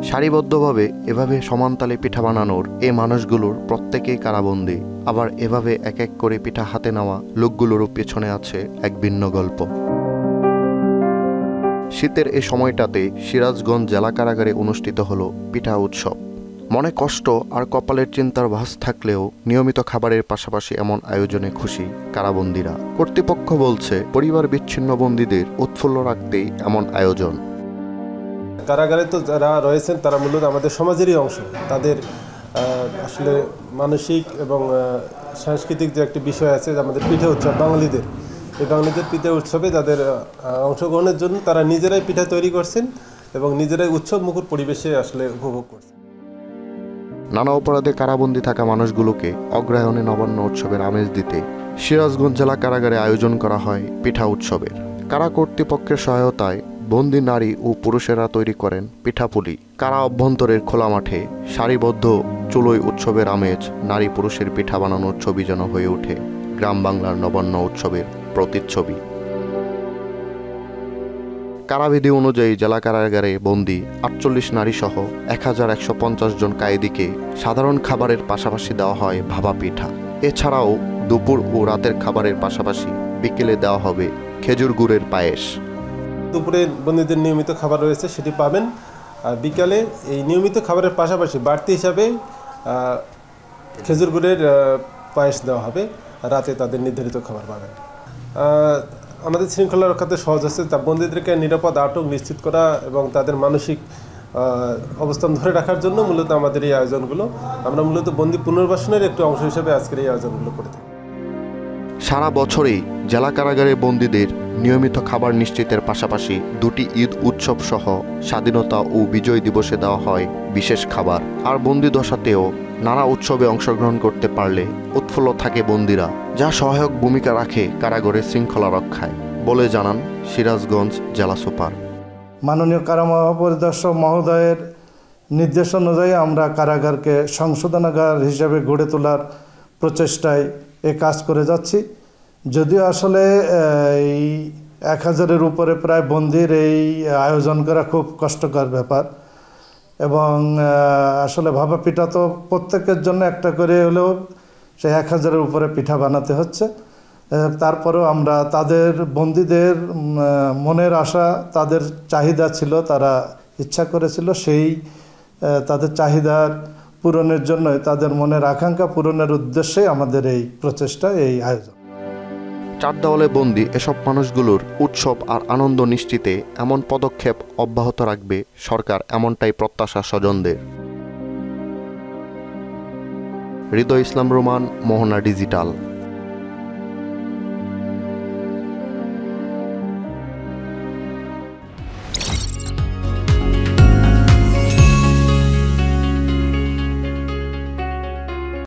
সারিবদ্ধভাবে এভাবে সমানতালে পিঠা বানানোর এই মানুষগুলোর প্রত্যেকেই কারাবন্দী। আবার এভাবে এক এক করে পিঠা হাতে নেওয়া লোকগুলোরও পেছনে আছে এক ভিন্ন গল্প। শীতের এই সময়টাতে সিরাজগঞ্জ জেলা কারাগারে অনুষ্ঠিত হলো পিঠা উৎসব। মনে কষ্ট আর কপালের চিন্তার ভাস থাকলেও নিয়মিত খাবারের পাশাপাশি এমন আয়োজনে খুশি কারাবন্দীরা। কর্তৃপক্ষ বলছে পরিবার বিচ্ছিন্ন বন্দীদের উৎফুল্ল রাখতেই এমন আয়োজন। কারাগারে তো যারা রয়েছেন তারা মূলত আমাদের সমাজেরই অংশ। তাদের আসলে মানসিক এবং সাংস্কৃতিক যে একটি বিষয় আছে আমাদের পিঠা উৎসব বাঙালিদের, এই বাঙালিদের পিঠা উৎসবে তাদের অংশগ্রহণের জন্য তারা নিজেরাই পিঠা তৈরি করছেন এবং নিজেরাই উৎসব মুখর পরিবেশে আসলে উপভোগ করছেন। নানা অপরাধে কারাবন্দী থাকা মানুষগুলোকে অগ্রহায়ণে নবান্ন উৎসবের আমেজ দিতে সিরাজগঞ্জ জেলা কারাগারে আয়োজন করা হয় পিঠা উৎসবের। কারা কর্তৃপক্ষের সহায়তায় বন্দী নারী ও পুরুষেরা তৈরি করেন পিঠাপুলি। কারা অভ্যন্তরের খোলা মাঠে সারিবদ্ধ চুলোয় উৎসবের আমেজ, নারী পুরুষের পিঠা বানানোর ছবি যেন হয়ে ওঠে গ্রাম বাংলার নবান্ন উৎসবের প্রতিচ্ছবি। কারাবিধি অনুযায়ী জেলা কারাগারে বন্দী 48 নারী সহ 1150 জন কয়েদিকে সাধারণ খাবারের পাশাপাশি দেওয়া হয় ভাপা পিঠা। এছাড়াও দুপুর ও রাতের খাবারের পাশাপাশি বিকেলে দেওয়া হবে খেজুর গুড়ের পায়েস। দুপুরে বন্দীদের নিয়মিত খাবার রয়েছে, সেটি পাবেন। আর বিকালে এই নিয়মিত খাবারের পাশাপাশি বাড়তি হিসাবে খেজুর গুড়ের পায়েস দেওয়া হবে। রাতে তাদের নির্ধারিত খাবার পাবেন। আমাদের শৃঙ্খলা রক্ষাতে সহজ হচ্ছে তা বন্দীদেরকে নিরাপদ আটক নিশ্চিত করা এবং তাদের মানসিক অবস্থান ধরে রাখার জন্য মূলত আমাদের এই আয়োজনগুলো। আমরা মূলত বন্দী পুনর্বাসনের একটি অংশ হিসেবে আজকের এই আয়োজনগুলো করে থাকি। সারা বছরেই জেলা কারাগারে বন্দীদের নিয়মিত খাবার নিশ্চিতের পাশাপাশি দুটি ঈদ উৎসব সহ স্বাধীনতা ও বিজয় দিবসে দেওয়া হয় বিশেষ খাবার। আর বন্দি দশাতেও নানা উৎসবে অংশগ্রহণ করতে পারলে উৎফুল্ল থাকে বন্দীরা, যা সহায়ক ভূমিকা রাখে কারাগারের শৃঙ্খলা রক্ষায় বলে জানান সিরাজগঞ্জ জেলা সুপার। মাননীয় কারা মহাপরিদর্শক মহোদয়ের নির্দেশ অনুযায়ী আমরা কারাগারকে সংশোধনাগার হিসাবে গড়ে তোলার প্রচেষ্টায় এ কাজ করে যাচ্ছি। যদিও আসলে এই 1000-এর উপরে প্রায় বন্দির এই আয়োজন করা খুব কষ্টকর ব্যাপার এবং আসলে ভাপা পিঠা তো প্রত্যেকের জন্য একটা করে হলেও সেই 1000-এর উপরে পিঠা বানাতে হচ্ছে। তারপরেও আমরা তাদের বন্দীদের মনের আশা, তাদের চাহিদা ছিল, তারা ইচ্ছা করেছিল, সেই তাদের চাহিদার পূরণের জন্য, তাদের মনের আকাঙ্ক্ষা পূরণের উদ্দেশ্যে আমাদের এই প্রচেষ্টা, এই আয়োজন। 4 দেওয়ালে বন্দী এসব মানুষগুলোর উৎসব আর আনন্দ নিশ্চিতে এমন পদক্ষেপ অব্যাহত রাখবে সরকার, এমনটাই প্রত্যাশা স্বজনদের। হৃদয় ইসলাম রোমান, মোহনা ডিজিটাল।